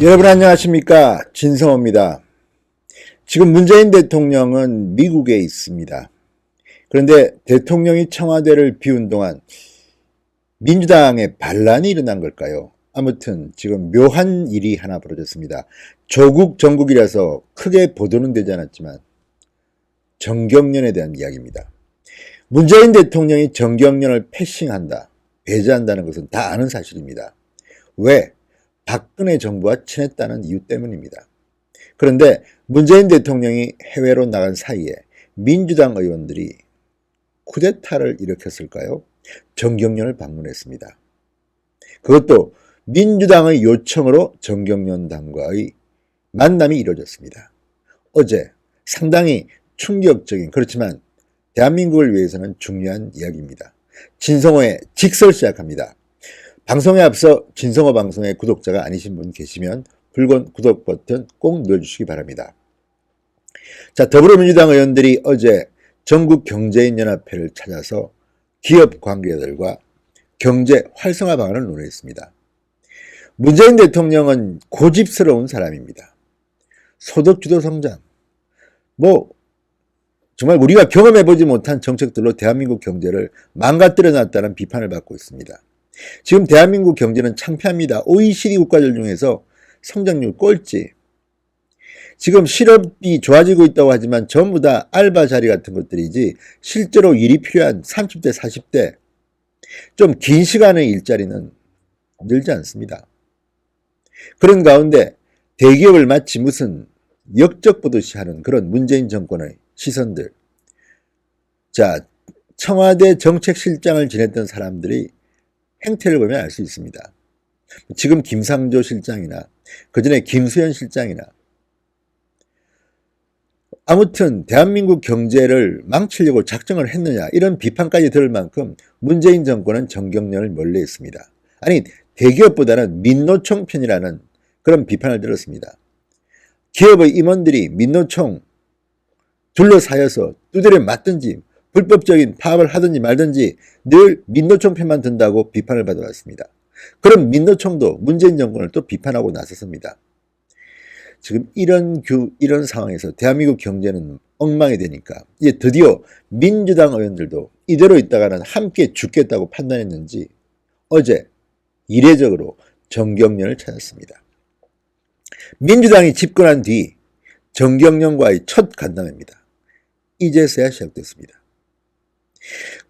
여러분 안녕하십니까, 진성호입니다. 지금 문재인 대통령은 미국에 있습니다. 그런데 대통령이 청와대를 비운 동안 민주당에 반란이 일어난 걸까요? 아무튼 지금 묘한 일이 하나 벌어졌습니다. 조국 정국이라서 크게 보도는 되지 않았지만 정경련에 대한 이야기입니다. 문재인 대통령이 정경련을 패싱한다, 배제한다는 것은 다 아는 사실입니다. 왜? 박근혜 정부와 친했다는 이유 때문입니다. 그런데 문재인 대통령이 해외로 나간 사이에 민주당 의원들이 쿠데타를 일으켰을까요? 정경련을 방문했습니다. 그것도 민주당의 요청으로 정경련 당과의 만남이 이루어졌습니다. 어제 상당히 충격적인, 그렇지만 대한민국을 위해서는 중요한 이야기입니다. 진성호의 직설 시작합니다. 방송에 앞서 진성호 방송의 구독자가 아니신 분 계시면 붉은 구독 버튼 꼭 눌러주시기 바랍니다. 자, 더불어민주당 의원들이 어제 전국경제인연합회를 찾아서 기업 관계자들과 경제 활성화 방안을 논의했습니다. 문재인 대통령은 고집스러운 사람입니다. 소득주도 성장, 정말 우리가 경험해보지 못한 정책들로 대한민국 경제를 망가뜨려 놨다는 비판을 받고 있습니다. 지금 대한민국 경제는 창피합니다. OECD 국가들 중에서 성장률 꼴찌. 지금 실업이 좋아지고 있다고 하지만 전부 다 알바 자리 같은 것들이지 실제로 일이 필요한 30대, 40대 좀 긴 시간의 일자리는 늘지 않습니다. 그런 가운데 대기업을 마치 무슨 역적 보듯이 하는 그런 문재인 정권의 시선들. 자, 청와대 정책실장을 지냈던 사람들이 행태를 보면 알 수 있습니다. 지금 김상조 실장이나 그전에 김수현 실장이나 아무튼 대한민국 경제를 망치려고 작정을 했느냐, 이런 비판까지 들을 만큼 문재인 정권은 정경련을 멀리했습니다. 아니, 대기업보다는 민노총 편이라는 그런 비판을 들었습니다. 기업의 임원들이 민노총 둘러싸여서 두드려 맞든지 불법적인 파업을 하든지 말든지 늘 민노총 편만 든다고 비판을 받아왔습니다. 그럼 민노총도 문재인 정권을 또 비판하고 나섰습니다. 지금 이런 상황에서 대한민국 경제는 엉망이 되니까 이제 드디어 민주당 의원들도 이대로 있다가는 함께 죽겠다고 판단했는지 어제 이례적으로 정경련을 찾았습니다. 민주당이 집권한 뒤 정경련과의 첫 간담회입니다. 이제서야 시작됐습니다.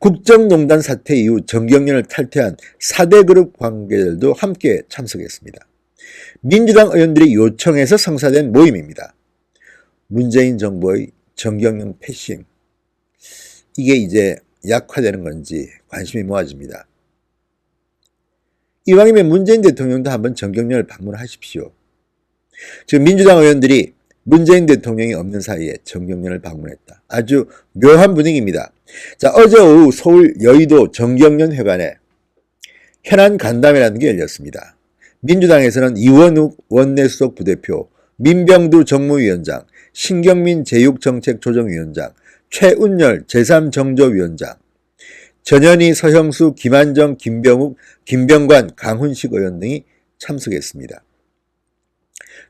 국정농단 사태 이후 정경련을 탈퇴한 4대 그룹 관계자들도 함께 참석했습니다. 민주당 의원들이 요청해서 성사된 모임입니다. 문재인 정부의 정경련 패싱, 이게 이제 약화되는 건지 관심이 모아집니다. 이왕이면 문재인 대통령도 한번 정경련을 방문하십시오. 지금 민주당 의원들이 문재인 대통령이 없는 사이에 정경련을 방문했다. 아주 묘한 분위기입니다. 자, 어제 오후 서울 여의도 정경련 회관에 현안 간담회라는 게 열렸습니다. 민주당에서는 이원욱 원내수석 부대표, 민병두 정무위원장, 신경민 제육정책조정위원장, 최운열 제3정조위원장, 전현희, 서형수, 김한정, 김병욱, 김병관, 강훈식 의원 등이 참석했습니다.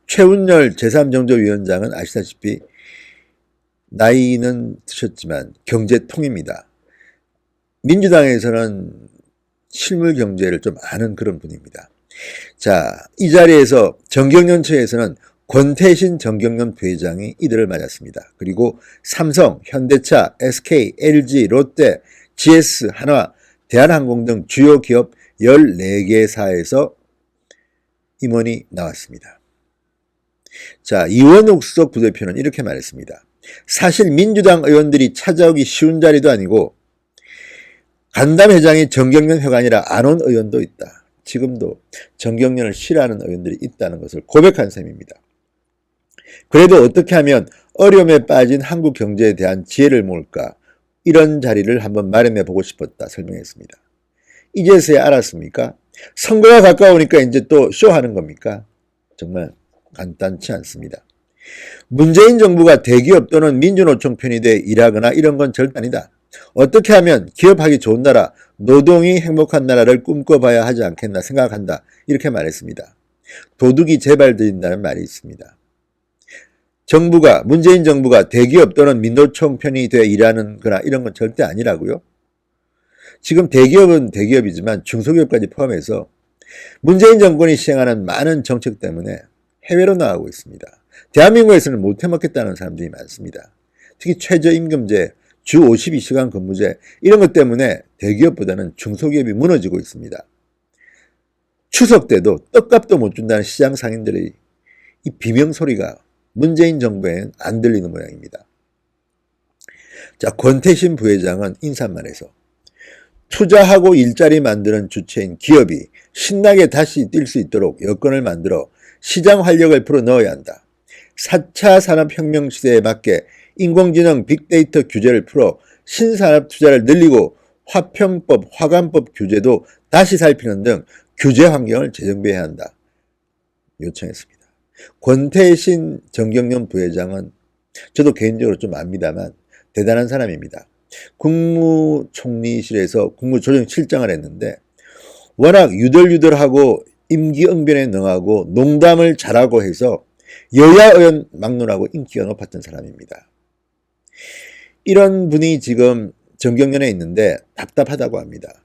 최운열 제3정조위원장은 아시다시피 나이는 드셨지만 경제통입니다. 민주당에서는 실물 경제를 좀 아는 그런 분입니다. 자, 이 자리에서 정경련처에서는 권태신 정경련 부회장이 이들을 맞았습니다. 그리고 삼성, 현대차, SK, LG, 롯데, GS, 한화, 대한항공 등 주요 기업 14개사에서 임원이 나왔습니다. 자, 이원욱 수석 부대표는 이렇게 말했습니다. 사실 민주당 의원들이 찾아오기 쉬운 자리도 아니고 간담회장이 정경련 회관이라 안 온 의원도 있다. 지금도 정경련을 싫어하는 의원들이 있다는 것을 고백한 셈입니다. 그래도 어떻게 하면 어려움에 빠진 한국 경제에 대한 지혜를 모을까, 이런 자리를 한번 마련해 보고 싶었다 설명했습니다. 이제서야 알았습니까? 선거가 가까우니까 이제 또 쇼하는 겁니까? 정말 간단치 않습니다. 문재인 정부가 대기업 또는 민주노총 편이 돼 일하거나 이런 건 절대 아니다. 어떻게 하면 기업하기 좋은 나라, 노동이 행복한 나라를 꿈꿔봐야 하지 않겠나 생각한다. 이렇게 말했습니다. 도둑이 재발된다는 말이 있습니다. 문재인 정부가 대기업 또는 민노총 편이 돼 일하는 거나 이런 건 절대 아니라고요. 지금 대기업은 대기업이지만 중소기업까지 포함해서 문재인 정권이 시행하는 많은 정책 때문에 해외로 나가고 있습니다. 대한민국에서는 못 해먹겠다는 사람들이 많습니다. 특히 최저임금제, 주 52시간 근무제 이런 것 때문에 대기업보다는 중소기업이 무너지고 있습니다. 추석 때도 떡값도 못 준다는 시장 상인들의 이 비명소리가 문재인 정부에는 안 들리는 모양입니다. 자, 권태신 부회장은 인사말에서 투자하고 일자리 만드는 주체인 기업이 신나게 다시 뛸 수 있도록 여건을 만들어 시장 활력을 풀어넣어야 한다. 4차 산업혁명 시대에 맞게 인공지능 빅데이터 규제를 풀어 신산업 투자를 늘리고 화평법, 화관법 규제도 다시 살피는 등 규제 환경을 재정비해야 한다. 요청했습니다. 권태신 정경련 부회장은 저도 개인적으로 좀 압니다만 대단한 사람입니다. 국무총리실에서 국무조정실장을 했는데 워낙 유들유들하고 임기응변에 능하고 농담을 잘하고 해서 여야 의원 막론하고 인기가 높았던 사람입니다. 이런 분이 지금 정경련에 있는데 답답하다고 합니다.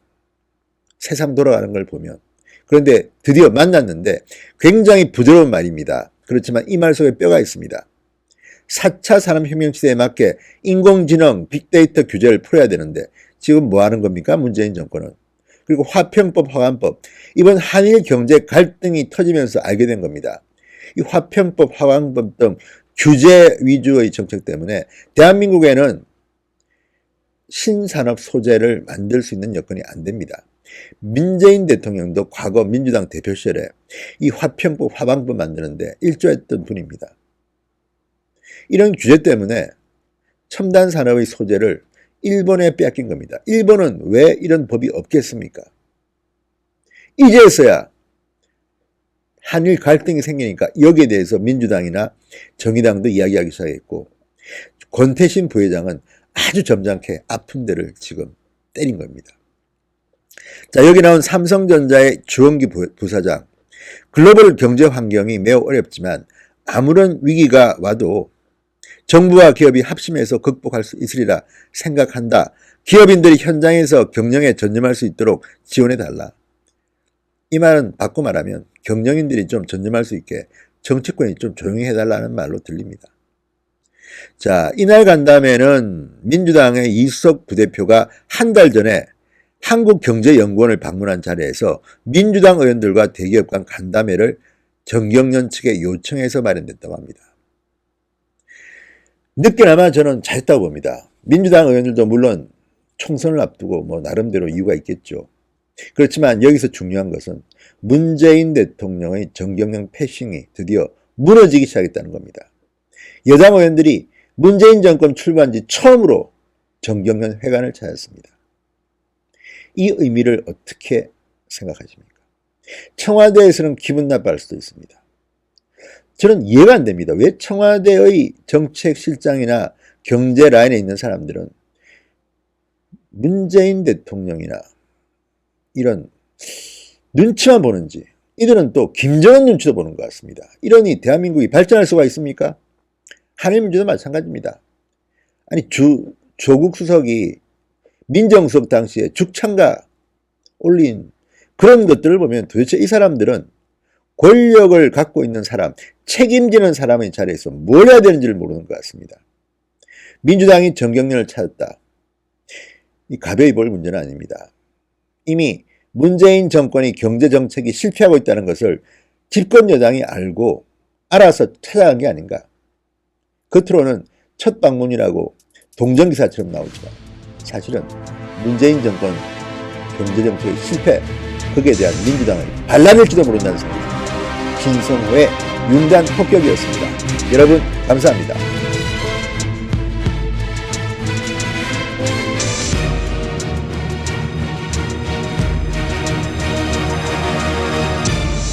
세상 돌아가는 걸 보면. 그런데 드디어 만났는데 굉장히 부드러운 말입니다. 그렇지만 이 말 속에 뼈가 있습니다. 4차 산업혁명 시대에 맞게 인공지능, 빅데이터 규제를 풀어야 되는데 지금 뭐 하는 겁니까? 문재인 정권은. 그리고 화평법, 화관법. 이번 한일 경제 갈등이 터지면서 알게 된 겁니다. 이 화평법, 화관법 등 규제 위주의 정책 때문에 대한민국에는 신산업 소재를 만들 수 있는 여건이 안 됩니다. 문재인 대통령도 과거 민주당 대표 시절에 이 화평법, 화관법 만드는데 일조했던 분입니다. 이런 규제 때문에 첨단 산업의 소재를 일본에 빼앗긴 겁니다. 일본은 왜 이런 법이 없겠습니까? 이제서야 한일 갈등이 생기니까 여기에 대해서 민주당이나 정의당도 이야기하기 시작했고 권태신 부회장은 아주 점잖게 아픈 데를 지금 때린 겁니다. 자, 여기 나온 삼성전자의 주원기 부사장. 글로벌 경제 환경이 매우 어렵지만 아무런 위기가 와도 정부와 기업이 합심해서 극복할 수 있으리라 생각한다. 기업인들이 현장에서 경영에 전념할 수 있도록 지원해달라. 이 말은 바꿔 말하면 경영인들이 좀 전념할 수 있게 정치권이 좀 조용히 해달라는 말로 들립니다. 자, 이날 간담회는 민주당의 이수석 부대표가 한 달 전에 한국경제연구원을 방문한 자리에서 민주당 의원들과 대기업 간 간담회를 정경련 측에 요청해서 마련됐다고 합니다. 늦게나마 저는 잘했다고 봅니다. 민주당 의원들도 물론 총선을 앞두고 뭐 나름대로 이유가 있겠죠. 그렇지만 여기서 중요한 것은 문재인 대통령의 정경련 패싱이 드디어 무너지기 시작했다는 겁니다. 여당 의원들이 문재인 정권 출범한 지 처음으로 정경련 회관을 찾았습니다. 이 의미를 어떻게 생각하십니까? 청와대에서는 기분 나빠할 수도 있습니다. 저는 이해가 안 됩니다. 왜 청와대의 정책실장이나 경제 라인에 있는 사람들은 문재인 대통령이나 이런 눈치만 보는지, 이들은 또 김정은 눈치도 보는 것 같습니다. 이러니 대한민국이 발전할 수가 있습니까? 한일민주도 마찬가지입니다. 아니 조국 수석이 민정수석 당시에 죽창가 올린 그런 것들을 보면 도대체 이 사람들은 권력을 갖고 있는 사람, 책임지는 사람의 자리에서 뭘 해야 되는지를 모르는 것 같습니다. 민주당이 정경련을 찾았다. 이 가벼이 볼 문제는 아닙니다. 이미 문재인 정권이 경제정책이 실패하고 있다는 것을 집권 여당이 알고 알아서 찾아간 게 아닌가. 겉으로는 첫 방문이라고 동정기사처럼 나오지만 사실은 문재인 정권 경제정책의 실패, 거기에 대한 민주당의 반란일지도 모른다는 생각입니다. 신성호의 융단 폭격이었습니다. 여러분 감사합니다.